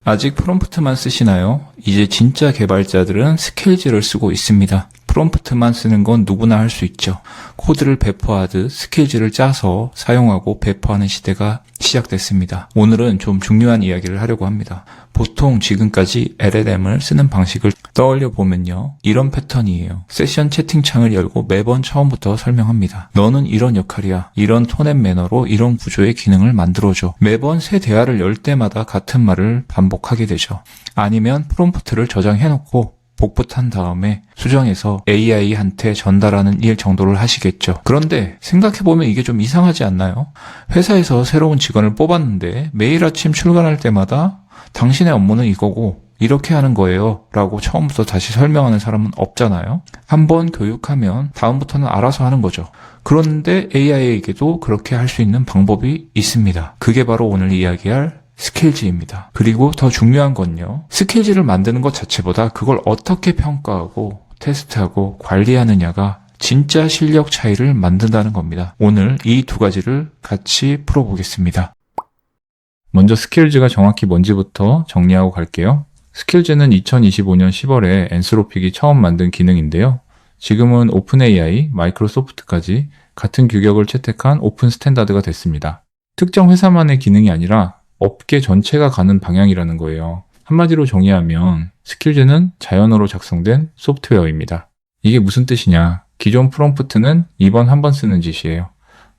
아직 프롬프트만 쓰시나요? 이제 진짜 개발자들은 스케일즈를 쓰고 있습니다. 프롬프트만 쓰는 건 누구나 할 수 있죠. 코드를 배포하듯 스케일즈를 짜서 사용하고 배포하는 시대가 시작됐습니다. 오늘은 좀 중요한 이야기를 하려고 합니다. 보통 지금까지 LLM을 쓰는 방식을 떠올려 보면요. 이런 패턴이에요. 세션 채팅창을 열고 매번 처음부터 설명합니다. 너는 이런 역할이야. 이런 톤 앤 매너로 이런 구조의 기능을 만들어줘. 매번 새 대화를 열 때마다 같은 말을 반복하게 되죠. 아니면 프롬프트를 저장해놓고 복붙한 다음에 수정해서 AI한테 전달하는 일 정도를 하시겠죠. 그런데 생각해보면 이게 좀 이상하지 않나요? 회사에서 새로운 직원을 뽑았는데 매일 아침 출근할 때마다 당신의 업무는 이거고 이렇게 하는 거예요 라고 처음부터 다시 설명하는 사람은 없잖아요. 한번 교육하면 다음부터는 알아서 하는 거죠. 그런데 AI에게도 그렇게 할 수 있는 방법이 있습니다. 그게 바로 오늘 이야기할 스케일즈입니다. 그리고 더 중요한 건요. 스케일즈를 만드는 것 자체보다 그걸 어떻게 평가하고 테스트하고 관리하느냐가 진짜 실력 차이를 만든다는 겁니다. 오늘 이 두 가지를 같이 풀어보겠습니다. 먼저 스케일즈가 정확히 뭔지부터 정리하고 갈게요. 스케일즈는 2025년 10월에 엔스로픽이 처음 만든 기능인데요. 지금은 오픈AI, 마이크로소프트까지 같은 규격을 채택한 오픈 스탠다드가 됐습니다. 특정 회사만의 기능이 아니라 업계 전체가 가는 방향이라는 거예요. 한마디로 정의하면 스케일즈는 자연어로 작성된 소프트웨어입니다. 이게 무슨 뜻이냐? 기존 프롬프트는 이번 한 번 쓰는 짓이에요.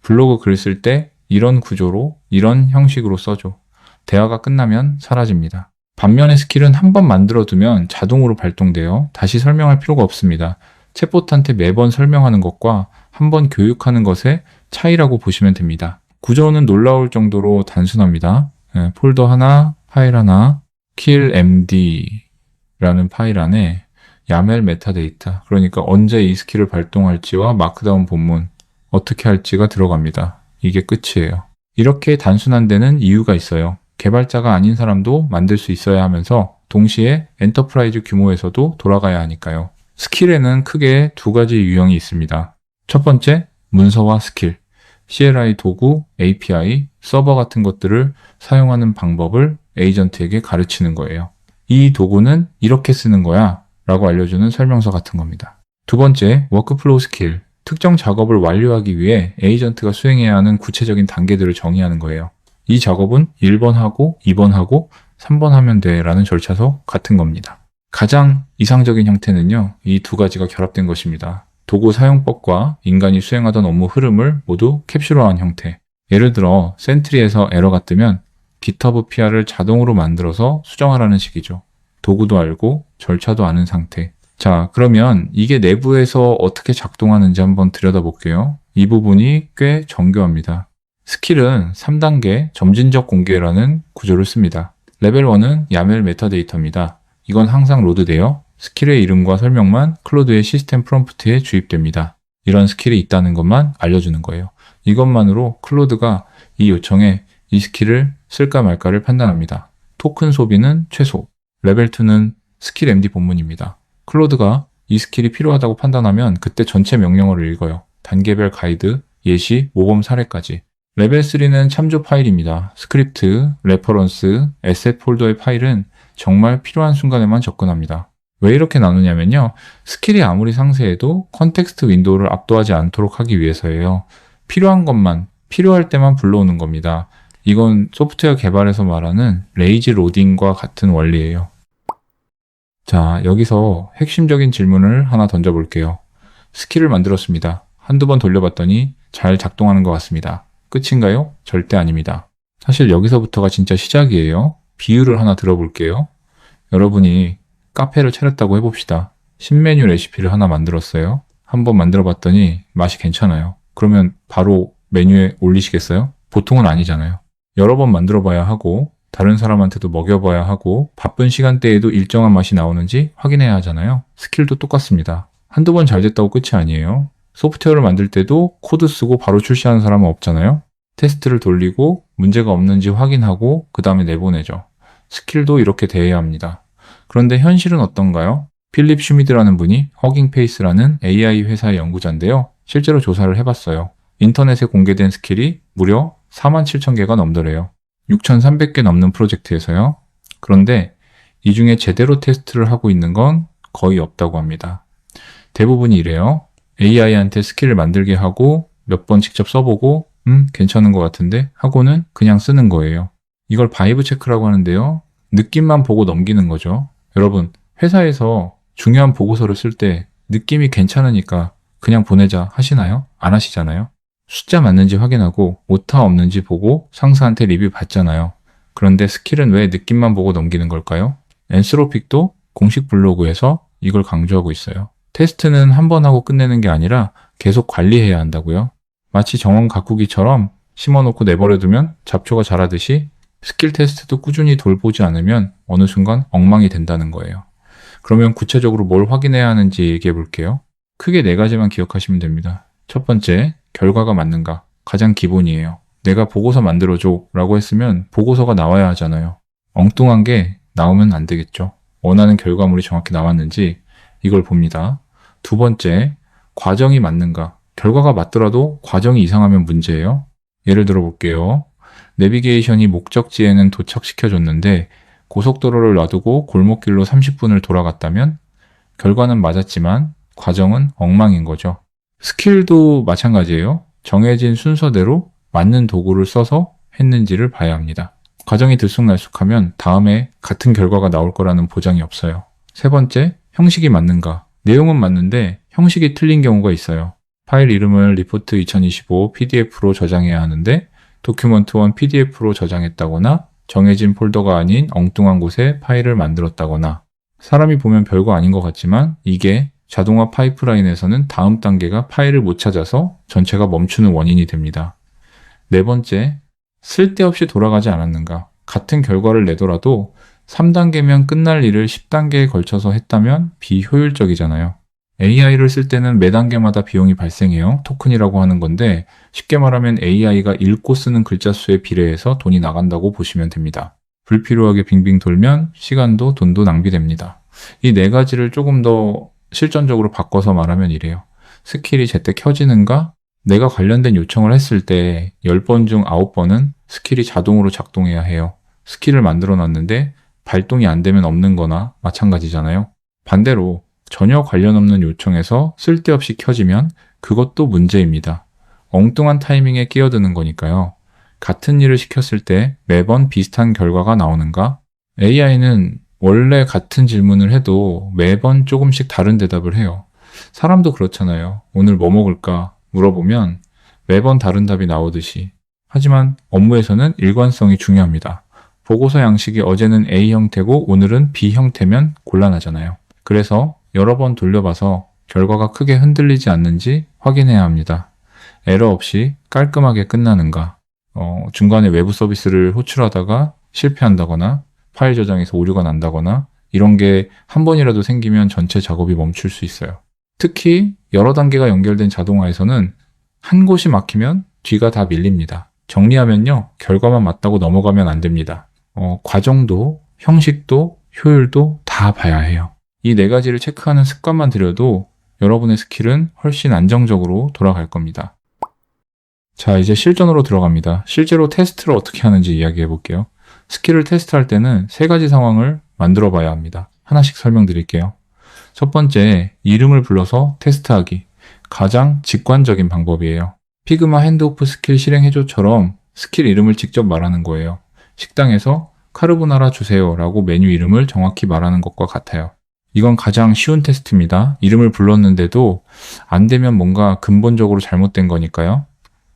블로그 글 쓸 때 이런 구조로 이런 형식으로 써줘. 대화가 끝나면 사라집니다. 반면에 스킬은 한 번 만들어두면 자동으로 발동돼요. 다시 설명할 필요가 없습니다. 챗봇한테 매번 설명하는 것과 한 번 교육하는 것의 차이라고 보시면 됩니다. 구조는 놀라울 정도로 단순합니다. 폴더 하나, 파일 하나, killmd라는 파일 안에 YAML 메타데이터, 그러니까 언제 이 스킬을 발동할지와 마크다운 본문, 어떻게 할지가 들어갑니다. 이게 끝이에요. 이렇게 단순한 데는 이유가 있어요. 개발자가 아닌 사람도 만들 수 있어야 하면서 동시에 엔터프라이즈 규모에서도 돌아가야 하니까요. 스킬에는 크게 두 가지 유형이 있습니다. 첫 번째, 문서화 스킬. CLI 도구, API, 서버 같은 것들을 사용하는 방법을 에이전트에게 가르치는 거예요. 이 도구는 이렇게 쓰는 거야 라고 알려주는 설명서 같은 겁니다. 두 번째, 워크플로우 스킬. 특정 작업을 완료하기 위해 에이전트가 수행해야 하는 구체적인 단계들을 정의하는 거예요. 이 작업은 1번 하고 2번 하고 3번 하면 돼 라는 절차서 같은 겁니다. 가장 이상적인 형태는요, 이 두 가지가 결합된 것입니다. 도구 사용법과 인간이 수행하던 업무 흐름을 모두 캡슐화한 형태. 예를 들어 센트리에서 에러가 뜨면 GitHub PR을 자동으로 만들어서 수정하라는 식이죠. 도구도 알고 절차도 아는 상태. 자, 그러면 이게 내부에서 어떻게 작동하는지 한번 들여다볼게요. 이 부분이 꽤 정교합니다. 스킬은 3단계 점진적 공개라는 구조를 씁니다. 레벨 1은 YAML 메타데이터입니다. 이건 항상 로드되어 스킬의 이름과 설명만 클로드의 시스템 프롬프트에 주입됩니다. 이런 스킬이 있다는 것만 알려주는 거예요. 이것만으로 클로드가 이 요청에 이 스킬을 쓸까 말까를 판단합니다. 토큰 소비는 최소. 레벨 2는 스킬 MD 본문입니다. 클로드가 이 스킬이 필요하다고 판단하면 그때 전체 명령어를 읽어요. 단계별 가이드, 예시, 모범 사례까지. 레벨 3는 참조 파일입니다. 스크립트, 레퍼런스, 에셋 폴더의 파일은 정말 필요한 순간에만 접근합니다. 왜 이렇게 나누냐면요. 스킬이 아무리 상세해도 컨텍스트 윈도우를 압도하지 않도록 하기 위해서예요. 필요한 것만, 필요할 때만 불러오는 겁니다. 이건 소프트웨어 개발에서 말하는 레이지 로딩과 같은 원리예요. 자, 여기서 핵심적인 질문을 하나 던져볼게요. 스킬을 만들었습니다. 한두 번 돌려봤더니 잘 작동하는 것 같습니다. 끝인가요? 절대 아닙니다. 사실 여기서부터가 진짜 시작이에요. 비유를 하나 들어볼게요. 여러분이 카페를 차렸다고 해봅시다. 신메뉴 레시피를 하나 만들었어요. 한번 만들어봤더니 맛이 괜찮아요. 그러면 바로 메뉴에 올리시겠어요? 보통은 아니잖아요. 여러 번 만들어봐야 하고 다른 사람한테도 먹여봐야 하고 바쁜 시간대에도 일정한 맛이 나오는지 확인해야 하잖아요. 스킬도 똑같습니다. 한두 번 잘 됐다고 끝이 아니에요. 소프트웨어를 만들 때도 코드 쓰고 바로 출시하는 사람은 없잖아요. 테스트를 돌리고 문제가 없는지 확인하고 그 다음에 내보내죠. 스킬도 이렇게 대해야 합니다. 그런데 현실은 어떤가요? 필립 슈미드라는 분이 허깅페이스라는 AI 회사의 연구자인데요. 실제로 조사를 해봤어요. 인터넷에 공개된 스킬이 무려 47,000개가 넘더래요. 6,300개 넘는 프로젝트에서요. 그런데 이 중에 제대로 테스트를 하고 있는 건 거의 없다고 합니다. 대부분이 이래요. AI한테 스킬을 만들게 하고 몇 번 직접 써보고 괜찮은 것 같은데 하고는 그냥 쓰는 거예요. 이걸 바이브 체크라고 하는데요. 느낌만 보고 넘기는 거죠. 여러분, 회사에서 중요한 보고서를 쓸 때 느낌이 괜찮으니까 그냥 보내자 하시나요? 안 하시잖아요. 숫자 맞는지 확인하고 오타 없는지 보고 상사한테 리뷰 받잖아요. 그런데 스킬은 왜 느낌만 보고 넘기는 걸까요? 엔스로픽도 공식 블로그에서 이걸 강조하고 있어요. 테스트는 한 번 하고 끝내는 게 아니라 계속 관리해야 한다고요. 마치 정원 가꾸기처럼 심어놓고 내버려두면 잡초가 자라듯이 스킬 테스트도 꾸준히 돌보지 않으면 어느 순간 엉망이 된다는 거예요. 그러면 구체적으로 뭘 확인해야 하는지 얘기해 볼게요. 크게 4가지만 기억하시면 됩니다. 첫 번째, 결과가 맞는가? 가장 기본이에요. 내가 보고서 만들어줘 라고 했으면 보고서가 나와야 하잖아요. 엉뚱한 게 나오면 안 되겠죠. 원하는 결과물이 정확히 나왔는지 이걸 봅니다. 두 번째, 과정이 맞는가? 결과가 맞더라도 과정이 이상하면 문제예요. 예를 들어 볼게요. 내비게이션이 목적지에는 도착시켜줬는데 고속도로를 놔두고 골목길로 30분을 돌아갔다면 결과는 맞았지만 과정은 엉망인 거죠. 스킬도 마찬가지예요. 정해진 순서대로 맞는 도구를 써서 했는지를 봐야 합니다. 과정이 들쑥날쑥하면 다음에 같은 결과가 나올 거라는 보장이 없어요. 세 번째, 형식이 맞는가? 내용은 맞는데 형식이 틀린 경우가 있어요. 파일 이름을 리포트 2025 PDF로 저장해야 하는데 도큐먼트1 PDF로 저장했다거나 정해진 폴더가 아닌 엉뚱한 곳에 파일을 만들었다거나 사람이 보면 별거 아닌 것 같지만 이게 자동화 파이프라인에서는 다음 단계가 파일을 못 찾아서 전체가 멈추는 원인이 됩니다. 네 번째, 쓸데없이 돌아가지 않았는가? 같은 결과를 내더라도 3단계면 끝날 일을 10단계에 걸쳐서 했다면 비효율적이잖아요. AI를 쓸 때는 매 단계마다 비용이 발생해요. 토큰이라고 하는 건데 쉽게 말하면 AI가 읽고 쓰는 글자 수에 비례해서 돈이 나간다고 보시면 됩니다. 불필요하게 빙빙 돌면 시간도 돈도 낭비됩니다. 이 4가지를 조금 더 실전적으로 바꿔서 말하면 이래요. 스킬이 제때 켜지는가? 내가 관련된 요청을 했을 때 10번 중 9번은 스킬이 자동으로 작동해야 해요. 스킬을 만들어 놨는데 발동이 안 되면 없는 거나 마찬가지잖아요. 반대로 전혀 관련 없는 요청에서 쓸데없이 켜지면 그것도 문제입니다. 엉뚱한 타이밍에 끼어드는 거니까요. 같은 일을 시켰을 때 매번 비슷한 결과가 나오는가? AI는 원래 같은 질문을 해도 매번 조금씩 다른 대답을 해요. 사람도 그렇잖아요. 오늘 뭐 먹을까? 물어보면 매번 다른 답이 나오듯이. 하지만 업무에서는 일관성이 중요합니다. 보고서 양식이 어제는 A 형태고 오늘은 B 형태면 곤란하잖아요. 그래서 여러 번 돌려봐서 결과가 크게 흔들리지 않는지 확인해야 합니다. 에러 없이 깔끔하게 끝나는가? 중간에 외부 서비스를 호출하다가 실패한다거나 파일 저장에서 오류가 난다거나 이런 게 한 번이라도 생기면 전체 작업이 멈출 수 있어요. 특히 여러 단계가 연결된 자동화에서는 한 곳이 막히면 뒤가 다 밀립니다. 정리하면요. 결과만 맞다고 넘어가면 안 됩니다. 과정도, 형식도, 효율도 다 봐야 해요. 이 4가지를 체크하는 습관만 들여도 여러분의 스킬은 훨씬 안정적으로 돌아갈 겁니다. 자, 이제 실전으로 들어갑니다. 실제로 테스트를 어떻게 하는지 이야기해 볼게요. 스킬을 테스트할 때는 3가지 상황을 만들어 봐야 합니다. 하나씩 설명드릴게요. 첫 번째, 이름을 불러서 테스트하기. 가장 직관적인 방법이에요. 피그마 핸드오프 스킬 실행해줘처럼 스킬 이름을 직접 말하는 거예요. 식당에서 카르보나라 주세요 라고 메뉴 이름을 정확히 말하는 것과 같아요. 이건 가장 쉬운 테스트입니다. 이름을 불렀는데도 안 되면 뭔가 근본적으로 잘못된 거니까요.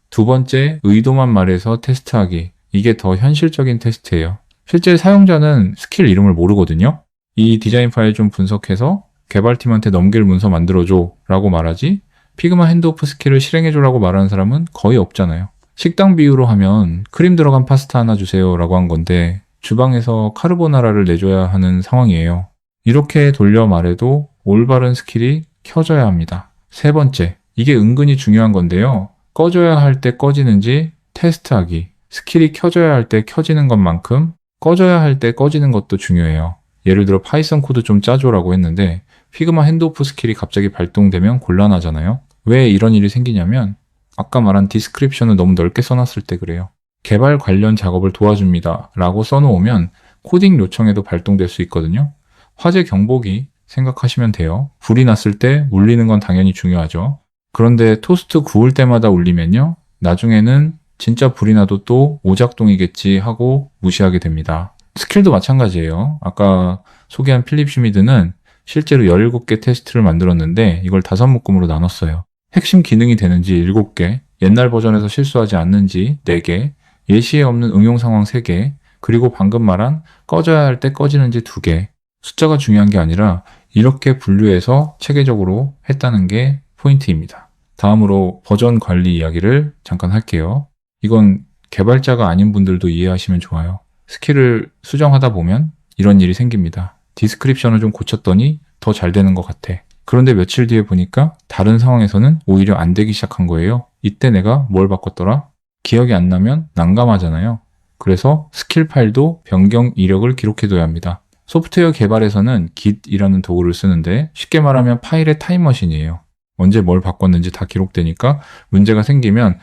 두 번째, 의도만 말해서 테스트하기. 이게 더 현실적인 테스트예요. 실제 사용자는 스킬 이름을 모르거든요. 이 디자인 파일 좀 분석해서 개발팀한테 넘길 문서 만들어줘 라고 말하지 피그마 핸드오프 스킬을 실행해줘 라고 말하는 사람은 거의 없잖아요. 식당 비유로 하면 크림 들어간 파스타 하나 주세요 라고 한 건데 주방에서 카르보나라를 내줘야 하는 상황이에요. 이렇게 돌려 말해도 올바른 스킬이 켜져야 합니다. 세 번째, 이게 은근히 중요한 건데요. 꺼져야 할 때 꺼지는지 테스트하기. 스킬이 켜져야 할 때 켜지는 것만큼 꺼져야 할 때 꺼지는 것도 중요해요. 예를 들어 파이썬 코드 좀 짜줘라고 했는데 피그마 핸드오프 스킬이 갑자기 발동되면 곤란하잖아요. 왜 이런 일이 생기냐면 아까 말한 디스크립션을 너무 넓게 써놨을 때 그래요. 개발 관련 작업을 도와줍니다 라고 써놓으면 코딩 요청에도 발동될 수 있거든요. 화재 경보기 생각하시면 돼요. 불이 났을 때 울리는 건 당연히 중요하죠. 그런데 토스트 구울 때마다 울리면요. 나중에는 진짜 불이 나도 또 오작동이겠지 하고 무시하게 됩니다. 스킬도 마찬가지예요. 아까 소개한 필립 슈미드는 실제로 17개 테스트를 만들었는데 이걸 5묶음으로 나눴어요. 핵심 기능이 되는지 7개, 옛날 버전에서 실수하지 않는지 4개, 예시에 없는 응용 상황 3개, 그리고 방금 말한 꺼져야 할 때 꺼지는지 2개. 숫자가 중요한 게 아니라 이렇게 분류해서 체계적으로 했다는 게 포인트입니다. 다음으로 버전 관리 이야기를 잠깐 할게요. 이건 개발자가 아닌 분들도 이해하시면 좋아요. 스킬을 수정하다 보면 이런 일이 생깁니다. 디스크립션을 좀 고쳤더니 더 잘 되는 것 같아. 그런데 며칠 뒤에 보니까 다른 상황에서는 오히려 안 되기 시작한 거예요. 이때 내가 뭘 바꿨더라? 기억이 안 나면 난감하잖아요. 그래서 스킬 파일도 변경 이력을 기록해둬야 합니다. 소프트웨어 개발에서는 Git이라는 도구를 쓰는데 쉽게 말하면 파일의 타임머신이에요. 언제 뭘 바꿨는지 다 기록되니까 문제가 생기면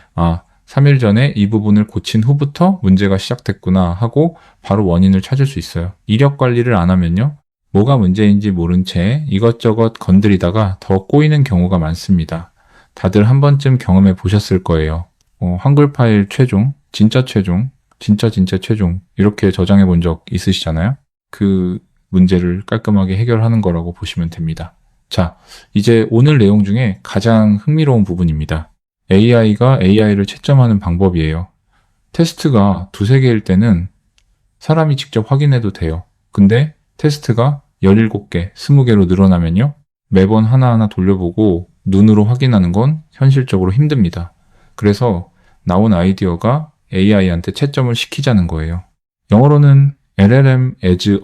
3일 전에 이 부분을 고친 후부터 문제가 시작됐구나 하고 바로 원인을 찾을 수 있어요. 이력 관리를 안 하면요. 뭐가 문제인지 모른 채 이것저것 건드리다가 더 꼬이는 경우가 많습니다. 다들 한 번쯤 경험해 보셨을 거예요. 한글 파일 최종, 진짜 최종, 진짜 최종 이렇게 저장해 본 적 있으시잖아요? 그 문제를 깔끔하게 해결하는 거라고 보시면 됩니다. 자, 이제 오늘 내용 중에 가장 흥미로운 부분입니다. AI가 AI를 채점하는 방법이에요. 테스트가 2-3개일 때는 사람이 직접 확인해도 돼요. 근데 테스트가 17개, 20개로 늘어나면요. 매번 하나하나 돌려보고 눈으로 확인하는 건 현실적으로 힘듭니다. 그래서 나온 아이디어가 AI한테 채점을 시키자는 거예요. 영어로는 LLM as a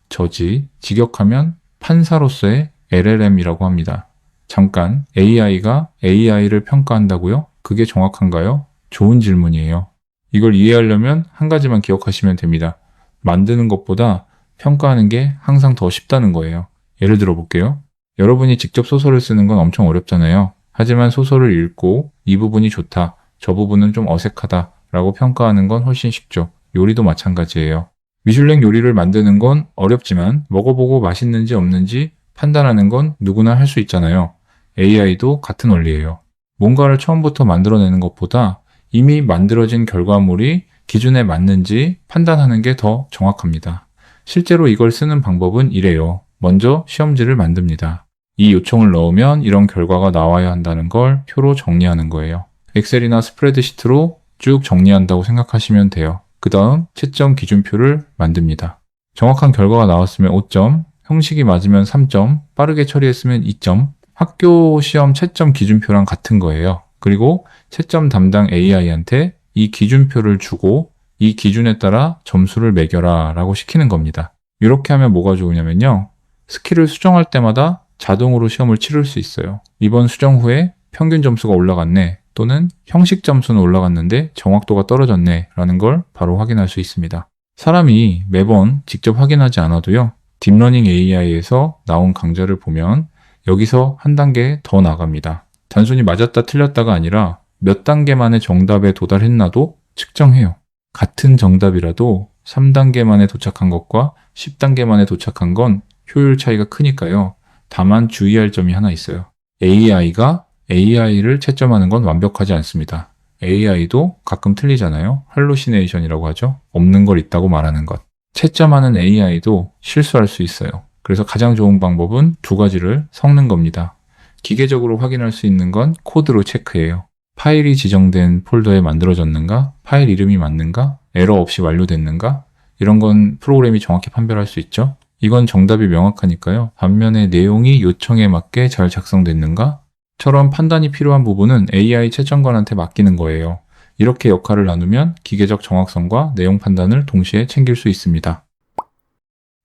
저지, 직역하면 판사로서의 LLM이라고 합니다. 잠깐, AI가 AI를 평가한다고요? 그게 정확한가요? 좋은 질문이에요. 이걸 이해하려면 한 가지만 기억하시면 됩니다. 만드는 것보다 평가하는 게 항상 더 쉽다는 거예요. 예를 들어 볼게요. 여러분이 직접 소설을 쓰는 건 엄청 어렵잖아요. 하지만 소설을 읽고 이 부분이 좋다, 저 부분은 좀 어색하다 라고 평가하는 건 훨씬 쉽죠. 요리도 마찬가지예요. 미슐랭 요리를 만드는 건 어렵지만 먹어보고 맛있는지 없는지 판단하는 건 누구나 할 수 있잖아요. AI도 같은 원리예요. 뭔가를 처음부터 만들어내는 것보다 이미 만들어진 결과물이 기준에 맞는지 판단하는 게 더 정확합니다. 실제로 이걸 쓰는 방법은 이래요. 먼저 시험지를 만듭니다. 이 요청을 넣으면 이런 결과가 나와야 한다는 걸 표로 정리하는 거예요. 엑셀이나 스프레드시트로 쭉 정리한다고 생각하시면 돼요. 그 다음 채점 기준표를 만듭니다. 정확한 결과가 나왔으면 5점, 형식이 맞으면 3점, 빠르게 처리했으면 2점, 학교 시험 채점 기준표랑 같은 거예요. 그리고 채점 담당 AI한테 이 기준표를 주고 이 기준에 따라 점수를 매겨라 라고 시키는 겁니다. 이렇게 하면 뭐가 좋으냐면요. 스킬을 수정할 때마다 자동으로 시험을 치를 수 있어요. 이번 수정 후에 평균 점수가 올라갔네, 또는 형식 점수는 올라갔는데 정확도가 떨어졌네 라는 걸 바로 확인할 수 있습니다. 사람이 매번 직접 확인하지 않아도요. 딥러닝 AI에서 나온 강좌를 보면 여기서 한 단계 더 나갑니다. 단순히 맞았다 틀렸다가 아니라 몇 단계 만에 정답에 도달했나도 측정해요. 같은 정답이라도 3단계 만에 도착한 것과 10단계 만에 도착한 건 효율 차이가 크니까요. 다만 주의할 점이 하나 있어요. AI가 AI를 채점하는 건 완벽하지 않습니다. AI도 가끔 틀리잖아요. 할루시네이션이라고 하죠. 없는 걸 있다고 말하는 것. 채점하는 AI도 실수할 수 있어요. 그래서 가장 좋은 방법은 2가지를 섞는 겁니다. 기계적으로 확인할 수 있는 건 코드로 체크해요. 파일이 지정된 폴더에 만들어졌는가? 파일 이름이 맞는가? 에러 없이 완료됐는가? 이런 건 프로그램이 정확히 판별할 수 있죠. 이건 정답이 명확하니까요. 반면에 내용이 요청에 맞게 잘 작성됐는가? 처럼 판단이 필요한 부분은 AI 채점관한테 맡기는 거예요. 이렇게 역할을 나누면 기계적 정확성과 내용 판단을 동시에 챙길 수 있습니다.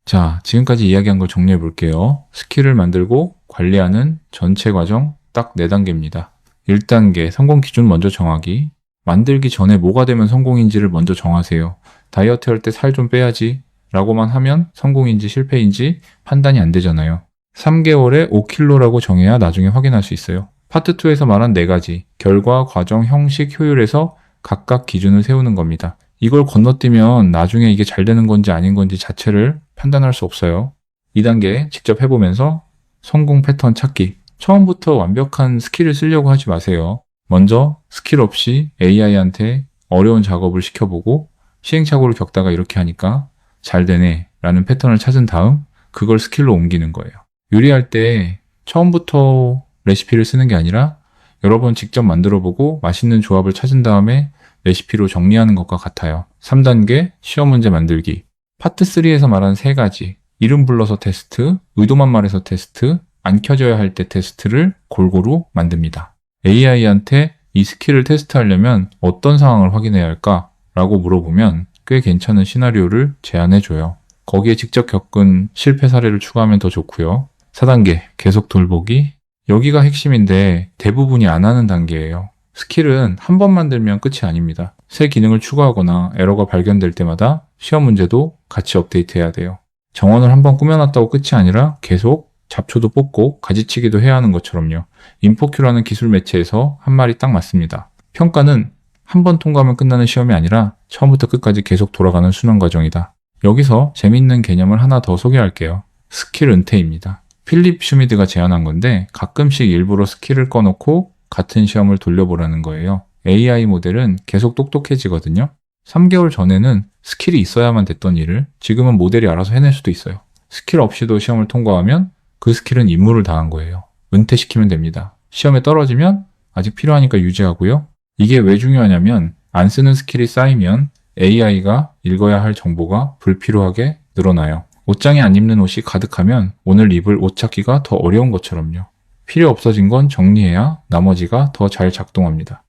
자, 지금까지 이야기한 걸 정리해 볼게요. 스킬을 만들고 관리하는 전체 과정 딱 4단계입니다. 1단계 성공 기준 먼저 정하기. 만들기 전에 뭐가 되면 성공인지를 먼저 정하세요. 다이어트 할 때 살 좀 빼야지 라고만 하면 성공인지 실패인지 판단이 안 되잖아요. 3개월에 5kg라고 정해야 나중에 확인할 수 있어요. 파트 2에서 말한 4가지 결과, 과정, 형식, 효율에서 각각 기준을 세우는 겁니다. 이걸 건너뛰면 나중에 이게 잘 되는 건지 아닌 건지 자체를 판단할 수 없어요. 2단계 직접 해보면서 성공 패턴 찾기. 처음부터 완벽한 스킬을 쓰려고 하지 마세요. 먼저 스킬 없이 AI한테 어려운 작업을 시켜보고 시행착오를 겪다가 이렇게 하니까 잘 되네 라는 패턴을 찾은 다음 그걸 스킬로 옮기는 거예요. 요리할 때 처음부터 레시피를 쓰는 게 아니라 여러 번 직접 만들어보고 맛있는 조합을 찾은 다음에 레시피로 정리하는 것과 같아요. 3단계 시험 문제 만들기. 파트 3에서 말한 3가지 이름 불러서 테스트, 의도만 말해서 테스트, 안 켜져야 할 때 테스트를 골고루 만듭니다. AI한테 이 스킬을 테스트하려면 어떤 상황을 확인해야 할까? 라고 물어보면 꽤 괜찮은 시나리오를 제안해줘요. 거기에 직접 겪은 실패 사례를 추가하면 더 좋고요. 4단계 계속 돌보기. 여기가 핵심인데 대부분이 안 하는 단계예요. 스킬은 한 번 만들면 끝이 아닙니다. 새 기능을 추가하거나 에러가 발견될 때마다 시험 문제도 같이 업데이트해야 돼요. 정원을 한번 꾸며놨다고 끝이 아니라 계속 잡초도 뽑고 가지치기도 해야 하는 것처럼요. 인포큐라는 기술 매체에서 한 말이 딱 맞습니다. 평가는 한 번 통과하면 끝나는 시험이 아니라 처음부터 끝까지 계속 돌아가는 순환 과정이다. 여기서 재밌는 개념을 하나 더 소개할게요. 스킬 은퇴입니다. 필립 슈미드가 제안한 건데 가끔씩 일부러 스킬을 꺼놓고 같은 시험을 돌려보라는 거예요. AI 모델은 계속 똑똑해지거든요. 3개월 전에는 스킬이 있어야만 됐던 일을 지금은 모델이 알아서 해낼 수도 있어요. 스킬 없이도 시험을 통과하면 그 스킬은 임무를 다한 거예요. 은퇴시키면 됩니다. 시험에 떨어지면 아직 필요하니까 유지하고요. 이게 왜 중요하냐면 안 쓰는 스킬이 쌓이면 AI가 읽어야 할 정보가 불필요하게 늘어나요. 옷장에 안 입는 옷이 가득하면 오늘 입을 옷 찾기가 더 어려운 것처럼요. 필요 없어진 건 정리해야 나머지가 더 잘 작동합니다.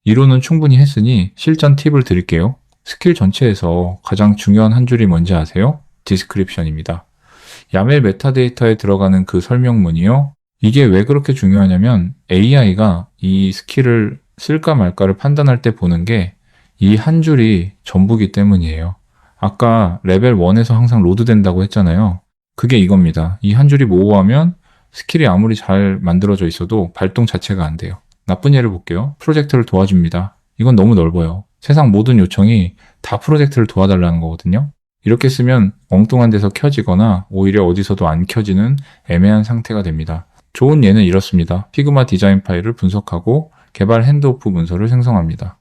이론은 충분히 했으니 실전 팁을 드릴게요. 스킬 전체에서 가장 중요한 한 줄이 뭔지 아세요? 디스크립션입니다. 야멜 메타데이터에 들어가는 그 설명문이요. 이게 왜 그렇게 중요하냐면 AI가 이 스킬을 쓸까 말까를 판단할 때 보는 게 이 한 줄이 전부기 때문이에요. 아까 레벨 1에서 항상 로드 된다고 했잖아요. 그게 이겁니다. 이 한 줄이 모호하면 스킬이 아무리 잘 만들어져 있어도 발동 자체가 안 돼요. 나쁜 예를 볼게요. 프로젝트를 도와줍니다. 이건 너무 넓어요. 세상 모든 요청이 다 프로젝트를 도와달라는 거거든요. 이렇게 쓰면 엉뚱한 데서 켜지거나 오히려 어디서도 안 켜지는 애매한 상태가 됩니다. 좋은 예는 이렇습니다. 피그마 디자인 파일을 분석하고 개발 핸드오프 문서를 생성합니다.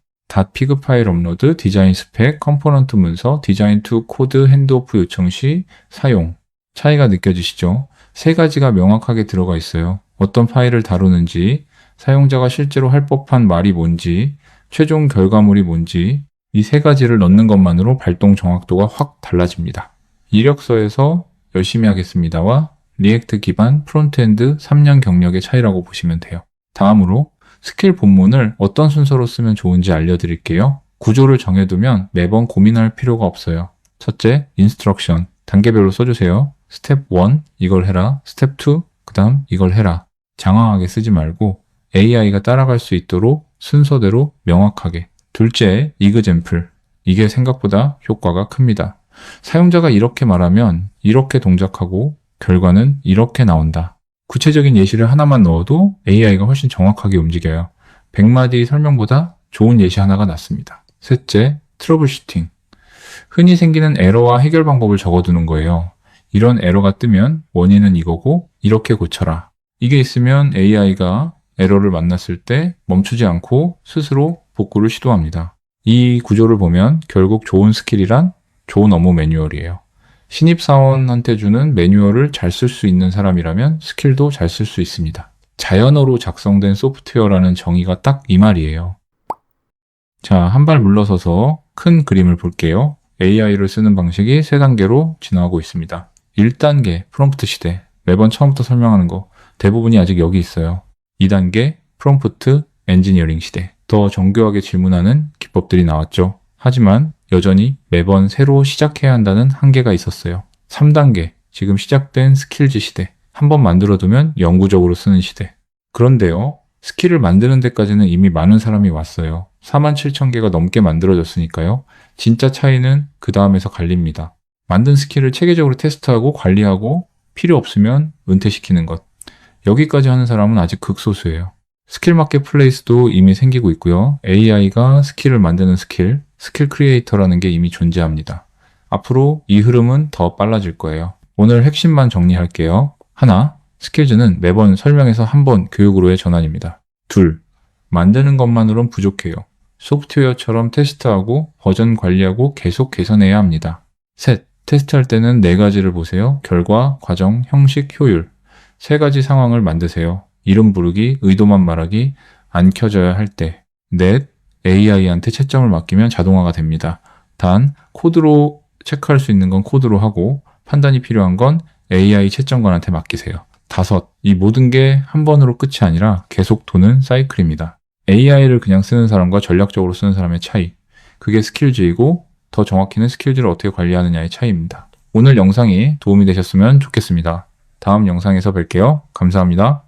.pig 파일 업로드, 디자인 스펙, 컴포넌트 문서, 디자인 투 코드 핸드오프 요청 시 사용. 차이가 느껴지시죠? 3가지가 명확하게 들어가 있어요. 어떤 파일을 다루는지, 사용자가 실제로 할 법한 말이 뭔지, 최종 결과물이 뭔지 이 3가지를 넣는 것만으로 발동 정확도가 확 달라집니다. 이력서에서 열심히 하겠습니다와 리액트 기반 프론트엔드 3년 경력의 차이라고 보시면 돼요. 다음으로 스킬 본문을 어떤 순서로 쓰면 좋은지 알려드릴게요. 구조를 정해두면 매번 고민할 필요가 없어요. 첫째, 인스트럭션. 단계별로 써주세요. 스텝 1, 이걸 해라. 스텝 2, 그 다음 이걸 해라. 장황하게 쓰지 말고 AI가 따라갈 수 있도록 순서대로 명확하게. 둘째, 이그젬플. 이게 생각보다 효과가 큽니다. 사용자가 이렇게 말하면 이렇게 동작하고 결과는 이렇게 나온다. 구체적인 예시를 하나만 넣어도 AI가 훨씬 정확하게 움직여요. 100마디 설명보다 좋은 예시 하나가 낫습니다. 셋째, 트러블 슈팅. 흔히 생기는 에러와 해결 방법을 적어두는 거예요. 이런 에러가 뜨면 원인은 이거고 이렇게 고쳐라. 이게 있으면 AI가 에러를 만났을 때 멈추지 않고 스스로 복구를 시도합니다. 이 구조를 보면 결국 좋은 스킬이란 좋은 업무 매뉴얼이에요. 신입사원한테 주는 매뉴얼을 잘 쓸 수 있는 사람이라면 스킬도 잘 쓸 수 있습니다. 자연어로 작성된 소프트웨어라는 정의가 딱 이 말이에요. 자, 한 발 물러서서 큰 그림을 볼게요. AI를 쓰는 방식이 3단계로 진화하고 있습니다. 1단계 프롬프트 시대. 매번 처음부터 설명하는 거. 대부분이 아직 여기 있어요. 2단계 프롬프트 엔지니어링 시대. 더 정교하게 질문하는 기법들이 나왔죠. 하지만 여전히 매번 새로 시작해야 한다는 한계가 있었어요. 3단계, 지금 시작된 스킬즈 시대. 한번 만들어두면 영구적으로 쓰는 시대. 그런데요, 스킬을 만드는 데까지는 이미 많은 사람이 왔어요. 47,000개가 넘게 만들어졌으니까요. 진짜 차이는 그 다음에서 갈립니다. 만든 스킬을 체계적으로 테스트하고 관리하고 필요 없으면 은퇴시키는 것. 여기까지 하는 사람은 아직 극소수예요. 스킬 마켓플레이스도 이미 생기고 있고요. AI가 스킬을 만드는 스킬, 스킬 크리에이터라는 게 이미 존재합니다. 앞으로 이 흐름은 더 빨라질 거예요. 오늘 핵심만 정리할게요. 하나, 스킬즈는 매번 설명에서 한 번 교육으로의 전환입니다. 둘, 만드는 것만으론 부족해요. 소프트웨어처럼 테스트하고 버전 관리하고 계속 개선해야 합니다. 셋, 테스트할 때는 네 가지를 보세요. 결과, 과정, 형식, 효율. 세 가지 상황을 만드세요. 이름 부르기, 의도만 말하기, 안 켜져야 할 때. 넷, AI한테 채점을 맡기면 자동화가 됩니다. 단, 코드로 체크할 수 있는 건 코드로 하고 판단이 필요한 건 AI 채점관한테 맡기세요. 다섯, 이 모든 게 한 번으로 끝이 아니라 계속 도는 사이클입니다. AI를 그냥 쓰는 사람과 전략적으로 쓰는 사람의 차이. 그게 스킬즈이고 더 정확히는 스킬즈를 어떻게 관리하느냐의 차이입니다. 오늘 영상이 도움이 되셨으면 좋겠습니다. 다음 영상에서 뵐게요. 감사합니다.